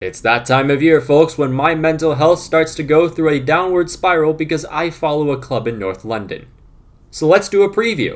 It's that time of year, folks, when my mental health starts to go through a downward spiral because I follow a club in North London. So let's do a preview.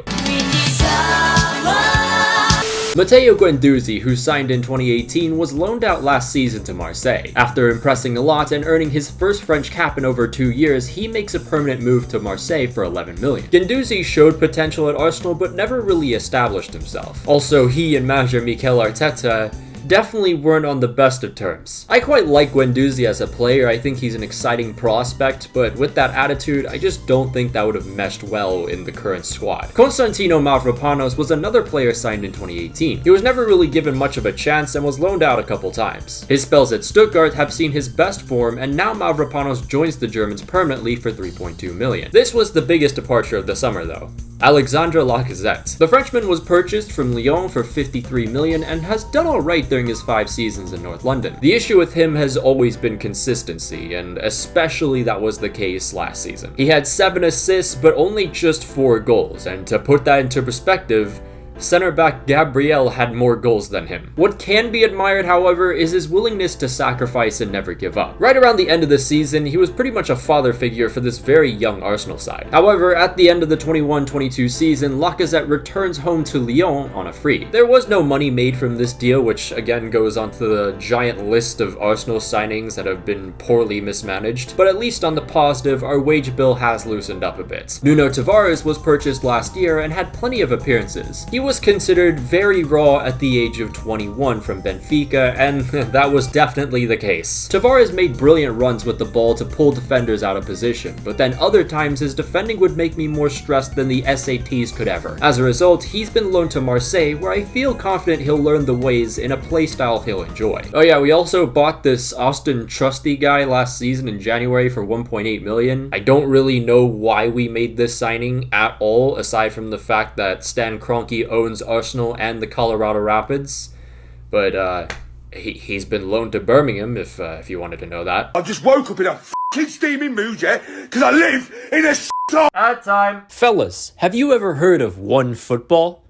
Matteo Guendouzi, who signed in 2018, was loaned out last season to Marseille. After impressing a lot and earning his first French cap in over 2 years, he makes a permanent move to Marseille for 11 million. Guendouzi showed potential at Arsenal but never really established himself. Also, he and manager Mikel Arteta definitely weren't on the best of terms. I quite like Guendouzi as a player. I think he's an exciting prospect, but with that attitude, I just don't think that would have meshed well in the current squad. Constantino Mavropanos was another player signed in 2018. He was never really given much of a chance and was loaned out a couple times. His spells at Stuttgart have seen his best form, and now Mavropanos joins the Germans permanently for 3.2 million. This was the biggest departure of the summer though. Alexandre Lacazette. The Frenchman was purchased from Lyon for 53 million and has done alright during his 5 seasons in North London. The issue with him has always been consistency, and especially that was the case last season. He had 7 assists but only just 4 goals, and to put that into perspective, center-back Gabriel had more goals than him. What can be admired, however, is his willingness to sacrifice and never give up. Right around the end of the season, he was pretty much a father figure for this very young Arsenal side. However, at the end of the 21-22 season, Lacazette returns home to Lyon on a free. There was no money made from this deal, which again goes onto the giant list of Arsenal signings that have been poorly mismanaged, but at least on the positive, our wage bill has loosened up a bit. Nuno Tavares was purchased last year and had plenty of appearances. He was considered very raw at the age of 21 from Benfica, and that was definitely the case. Tavares made brilliant runs with the ball to pull defenders out of position, but then other times his defending would make me more stressed than the SATs could ever. As a result, he's been loaned to Marseille, where I feel confident he'll learn the ways in a playstyle he'll enjoy. Oh yeah, we also bought this Austin Trusty guy last season in January for 1.8 million. I don't really know why we made this signing at all, aside from the fact that Stan Kroenke owns Arsenal and the Colorado Rapids, but he's been loaned to Birmingham if you wanted to know that. I just woke up in a f***ing steaming mood, yeah, because I live in a at time. Fellas, have you ever heard of OneFootball?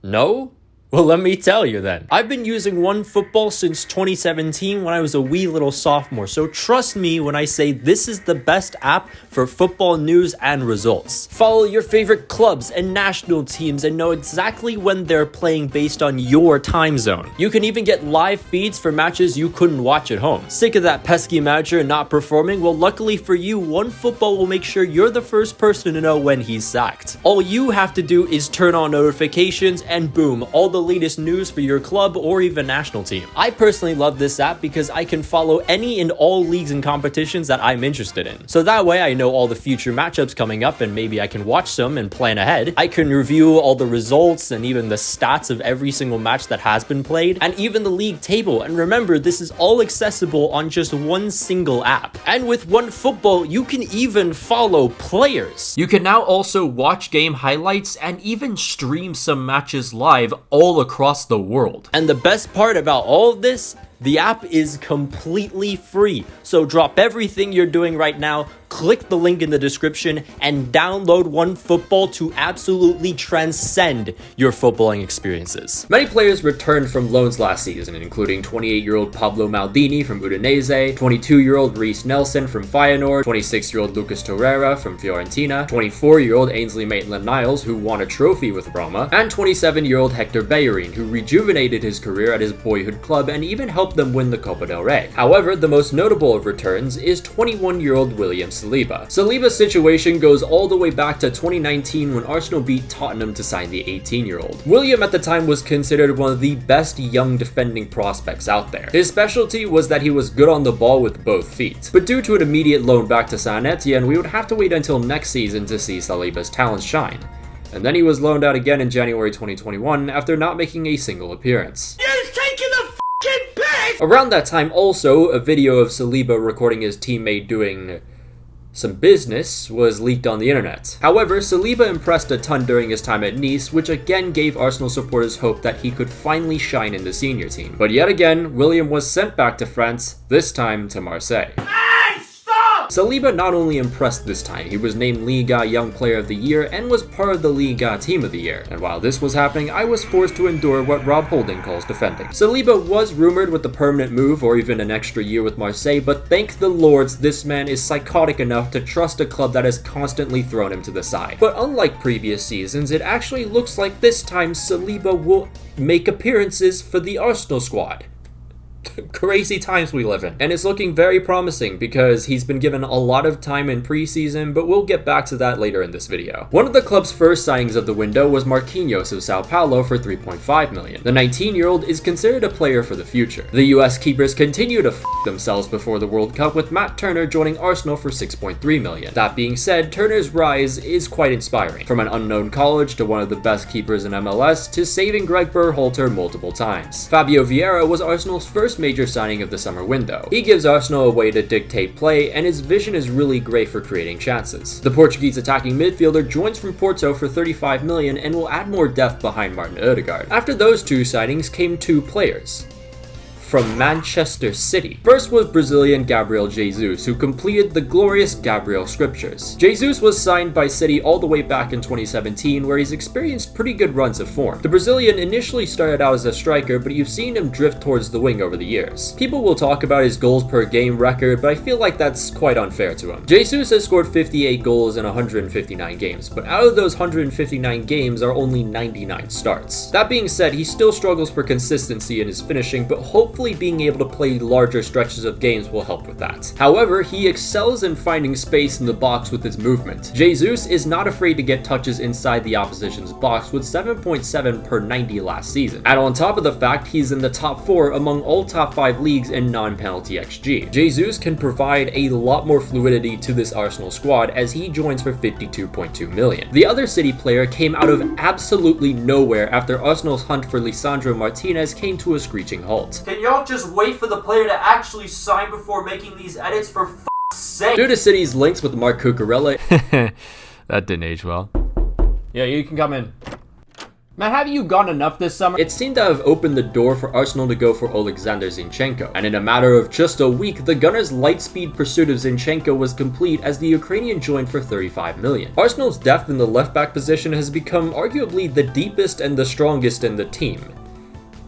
No? Well, let me tell you then. I've been using OneFootball since 2017 when I was a wee little sophomore, so trust me when I say this is the best app for football news and results. Follow your favorite clubs and national teams and know exactly when they're playing based on your time zone. You can even get live feeds for matches you couldn't watch at home. Sick of that pesky manager not performing? Well, luckily for you, OneFootball will make sure you're the first person to know when he's sacked. All you have to do is turn on notifications and boom, all the latest news for your club or even national team. I personally love this app because I can follow any and all leagues and competitions that I'm interested in. So that way I know all the future matchups coming up and maybe I can watch some and plan ahead. I can review all the results and even the stats of every single match that has been played and even the league table. And remember, this is all accessible on just one single app. And with OneFootball, you can even follow players. You can now also watch game highlights and even stream some matches live all across the world. And the best part about all of this, the app is completely free. So drop everything you're doing right now, click the link in the description, and download OneFootball to absolutely transcend your footballing experienses. Many players returned from loans last season, including 28-year-old Pablo Maldini from Udinese, 22-year-old Reece Nelson from Feyenoord, 26-year-old Lucas Torreira from Fiorentina, 24-year-old Ainsley Maitland-Niles, who won a trophy with Roma, and 27-year-old Hector Bellerin, who rejuvenated his career at his boyhood club and even helped them win the Copa del Rey. However, the most notable of returns is 21-year-old William Saliba. Saliba's situation goes all the way back to 2019 when Arsenal beat Tottenham to sign the 18-year-old. William at the time was considered one of the best young defending prospects out there. His specialty was that he was good on the ball with both feet. But due to an immediate loan back to Saint Etienne, we would have to wait until next season to see Saliba's talents shine. And then he was loaned out again in January 2021 after not making a single appearance. You've taken the f***ing piss! Around that time also, a video of Saliba recording his teammate doing some business was leaked on the internet. However, Saliba impressed a ton during his time at Nice, which again gave Arsenal supporters hope that he could finally shine in the senior team. But yet again, William was sent back to France, this time to Marseille. Hey, stop! Saliba not only impressed this time, he was named Liga Young Player of the Year and was part of the Liga Team of the Year. And while this was happening, I was forced to endure what Rob Holding calls defending. Saliba was rumored with a permanent move or even an extra year with Marseille, but thank the lords this man is psychotic enough to trust a club that has constantly thrown him to the side. But unlike previous seasons, it actually looks like this time Saliba will make appearances for the Arsenal squad. Crazy times we live in. And it's looking very promising because he's been given a lot of time in preseason, but we'll get back to that later in this video. One of the club's first signings of the window was Marquinhos of Sao Paulo for $3.5 million. The 19-year-old is considered a player for the future. The US keepers continue to themselves before the World Cup, with Matt Turner joining Arsenal for $6.3 million. That being said, Turner's rise is quite inspiring. From an unknown college to one of the best keepers in MLS to saving Greg Berhalter multiple times. Fabio Vieira was Arsenal's first major signing of the summer window. He gives Arsenal a way to dictate play, and his vision is really great for creating chances. The Portuguese attacking midfielder joins from Porto for $35 million and will add more depth behind Martin Odegaard. After those two signings came two players from Manchester City. First was Brazilian Gabriel Jesus, who completed the glorious Gabriel Scriptures. Jesus was signed by City all the way back in 2017, where he's experienced pretty good runs of form. The Brazilian initially started out as a striker, but you've seen him drift towards the wing over the years. People will talk about his goals per game record, but I feel like that's quite unfair to him. Jesus has scored 58 goals in 159 games, but out of those 159 games are only 99 starts. That being said, he still struggles for consistency in his finishing, but hopefully being able to play larger stretches of games will help with that. However, he excels in finding space in the box with his movement. Jesus is not afraid to get touches inside the opposition's box with 7.7 per 90 last season. And on top of the fact he's in the top 4 among all top 5 leagues in non-penalty XG. Jesus can provide a lot more fluidity to this Arsenal squad as he joins for $52.2 million. The other City player came out of absolutely nowhere after Arsenal's hunt for Lisandro Martinez came to a screeching halt. Can y'all just wait for the player to actually sign before making these edits, for f***'s sake? Due to City's links with Marc Cucurella, That didn't age well. yeah, you can come in. Man, have you gotten enough this summer? It seemed to have opened the door for Arsenal to go for Alexander Zinchenko, and in a matter of just a week, the Gunners' light-speed pursuit of Zinchenko was complete as the Ukrainian joined for $35 million. Arsenal's depth in the left-back position has become arguably the deepest and the strongest in the team.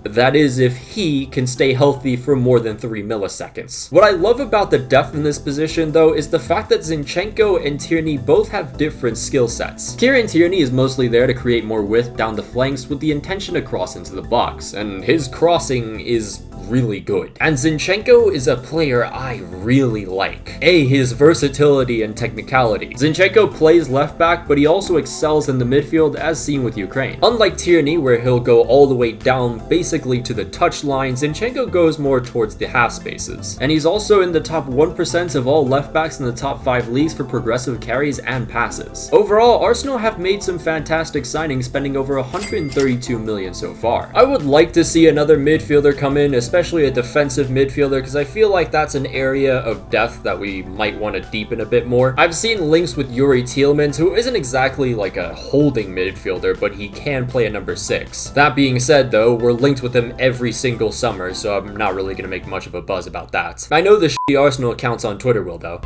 That is, if he can stay healthy for more than 3 milliseconds. What I love about the depth in this position, though, is the fact that Zinchenko and Tierney both have different skill sets. Kieran Tierney is mostly there to create more width down the flanks with the intention to cross into the box, and his crossing is really good. And Zinchenko is a player I really like. His versatility and technicality. Zinchenko plays left back, but he also excels in the midfield as seen with Ukraine. Unlike Tierney, where he'll go all the way down basically to the touchline, Zinchenko goes more towards the half spaces. And he's also in the top 1% of all left backs in the top 5 leagues for progressive carries and passes. Overall, Arsenal have made some fantastic signings, spending over $132 million so far. I would like to see another midfielder come in, especially a defensive midfielder, because I feel like that's an area of depth that we might want to deepen a bit more. I've seen links with Yuri Tielemans, who isn't exactly like a holding midfielder, but he can play a number 6. That being said, though, we're linked with him every single summer, so I'm not really going to make much of a buzz about that. I know the shitty Arsenal accounts on Twitter will, though.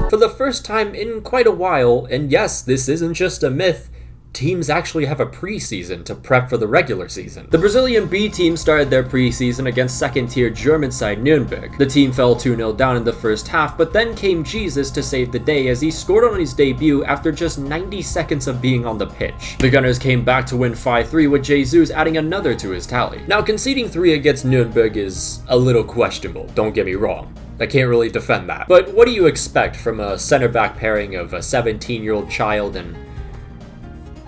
For the first time in quite a while, and yes, this isn't just a myth, teams actually have a preseason to prep for the regular season. The Brazilian B team started their preseason against second-tier German side Nuremberg. The team fell 2-0 down in the first half, but then came Jesus to save the day as he scored on his debut after just 90 seconds of being on the pitch. The Gunners came back to win 5-3 with Jesus adding another to his tally. Now, conceding 3 against Nuremberg is a little questionable, don't get me wrong. I can't really defend that. But what do you expect from a center-back pairing of a 17-year-old child and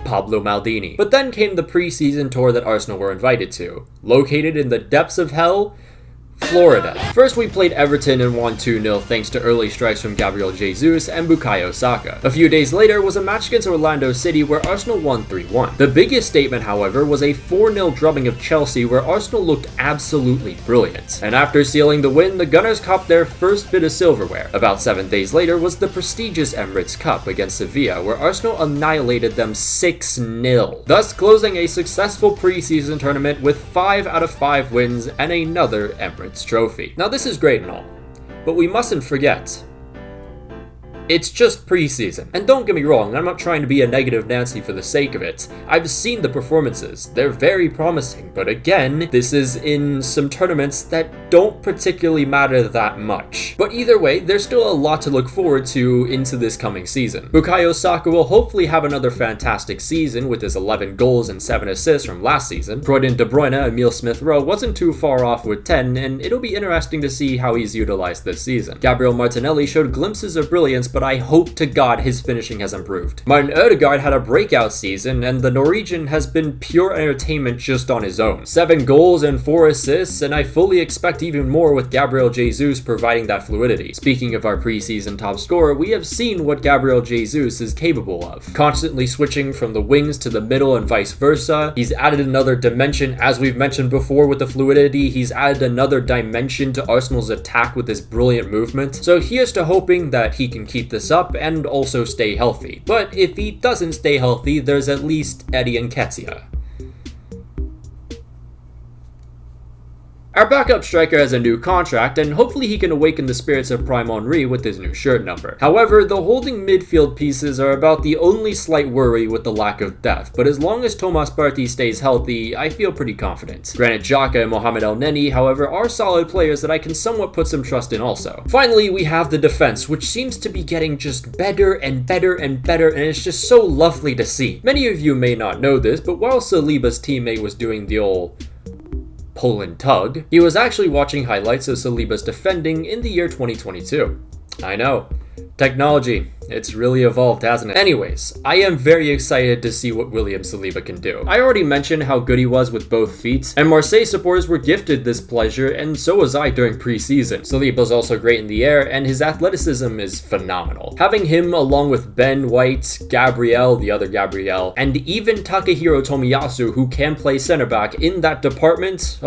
Pablo Maldini? But then came the preseason tour that Arsenal were invited to, located in the depths of hell, Florida. First, we played Everton and won 2-0 thanks to early strikes from Gabriel Jesus and Bukayo Saka. A few days later was a match against Orlando City where Arsenal won 3-1. The biggest statement, however, was a 4-0 drubbing of Chelsea where Arsenal looked absolutely brilliant. And after sealing the win, the Gunners copped their first bit of silverware. About 7 days later was the prestigious Emirates Cup against Sevilla where Arsenal annihilated them 6-0, thus closing a successful preseason tournament with 5 out of 5 wins and another Emirates trophy. Now, this is great and all, But we mustn't forget, it's just preseason. And don't get me wrong, I'm not trying to be a negative Nancy for the sake of it. I've seen the performances. They're very promising. But again, this is in some tournaments that don't particularly matter that much. But either way, there's still a lot to look forward to into this coming season. Bukayo Saka will hopefully have another fantastic season with his 11 goals and 7 assists from last season. Croydon De Bruyne, Emile Smith-Rowe wasn't too far off with 10, and it'll be interesting to see how he's utilized this season. Gabriel Martinelli showed glimpses of brilliance, but I hope to God his finishing has improved. Martin Odegaard had a breakout season, and the Norwegian has been pure entertainment just on his own. 7 goals and 4 assists, and I fully expect even more with Gabriel Jesus providing that fluidity. Speaking of our preseason top scorer, we have seen what Gabriel Jesus is capable of. Constantly switching from the wings to the middle and vice versa. He's added another dimension, as we've mentioned before with the fluidity. He's added another dimension to Arsenal's attack with this brilliant movement. So here's to hoping that he can keep this up and also stay healthy. But if he doesn't stay healthy, there's at least Eddie Nketiah. Our backup striker has a new contract, and hopefully he can awaken the spirits of Prime Henry with his new shirt number. However, the holding midfield pieces are about the only slight worry with the lack of depth, but as long as Thomas Partey stays healthy, I feel pretty confident. Granit Xhaka and Mohamed El Neni, however, are solid players that I can somewhat put some trust in also. Finally, we have the defense, which seems to be getting just better and better and better, and it's just so lovely to see. Many of you may not know this, but while Saliba's teammate was doing the old pull and tug, he was actually watching highlights of Saliba's defending in the year 2022. I know. Technology, it's really evolved, hasn't it? Anyways, I am very excited to see what William Saliba can do. I already mentioned how good he was with both feet, and Marseille supporters were gifted this pleasure, and so was I during preseason. Saliba's also great in the air, and his athleticism is phenomenal. Having him along with Ben White, Gabriel, the other Gabriel, and even Takahiro Tomiyasu, who can play center back in that department,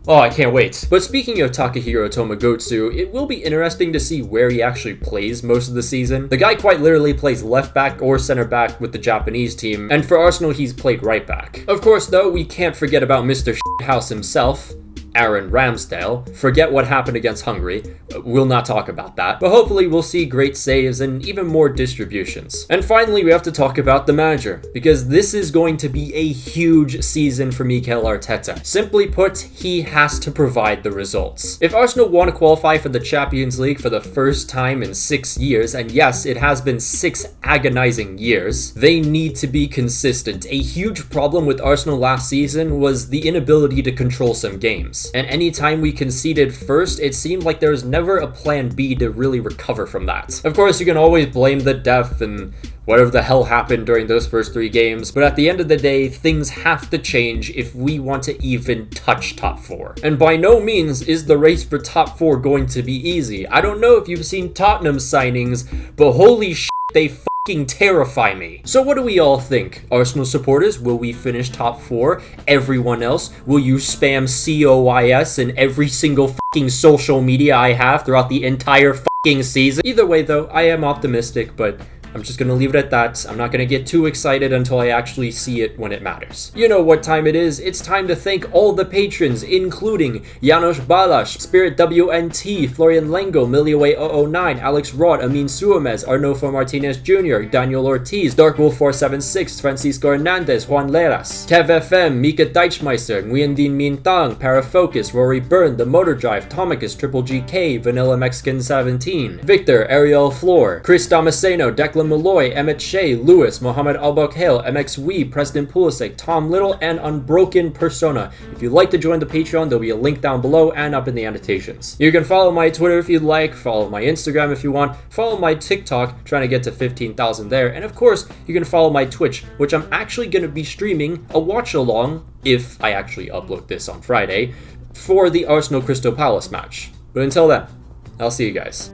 Oh, I can't wait. But speaking of Takahiro Tomagotsu, it will be interesting to see where he actually plays most of the season. The guy quite literally plays left back or center back with the Japanese team, and for Arsenal he's played right back. Of course though, we can't forget about Mr. Shithouse himself, Aaron Ramsdale. Forget what happened against Hungary. We'll not talk about that. But hopefully we'll see great saves and even more distributions. And finally, we have to talk about the manager, because this is going to be a huge season for Mikel Arteta. Simply put, he has to provide the results. If Arsenal want to qualify for the Champions League for the first time in 6 years, and yes, it has been 6 agonizing years, they need to be consistent. A huge problem with Arsenal last season was the inability to control some games. And anytime we conceded first, it seemed like there was never a plan B to really recover from that. Of course, you can always blame the depth and whatever the hell happened during those first 3 games, but at the end of the day, things have to change if we want to even touch top 4. And by no means is the race for top 4 going to be easy. I don't know if you've seen Tottenham's signings, but holy shit, they fucking terrify me. So what do we all think? Arsenal supporters, will we finish top 4? Everyone else, will you spam COYS in every single fucking social media I have throughout the entire fucking season? Either way though, I am optimistic, but I'm just gonna leave it at that. I'm not gonna get too excited until I actually see it when it matters. You know what time it is. It's time to thank all the patrons, including Janos Balas, Spirit WNT, Florian Lengo, Miliaway009, Alex Rod, Amin Suamez, Arnulfo Martinez Jr., Daniel Ortiz, Darkwolf476, Francisco Hernandez, Juan Leras, Kev FM, Mika Deichmeister, Nguyen Din Mintang, Parafocus, Rory Byrne, The Motor Drive, Tomicus, Triple GK, Vanilla Mexican 17, Victor, Ariel Floor, Chris Damasceno, Declan Malloy, Emmett Shea, Lewis, Mohammed Al-Bakhail, MX Wee, Preston Pulisic, Tom Little, and Unbroken Persona. If you'd like to join the Patreon, there'll be a link down below and up in the annotations. You can follow my Twitter if you'd like, follow my Instagram if you want, follow my TikTok, trying to get to 15,000 there, and of course, you can follow my Twitch, which I'm actually going to be streaming a watch-along, if I actually upload this on Friday, for the Arsenal Crystal Palace match. But until then, I'll see you guys.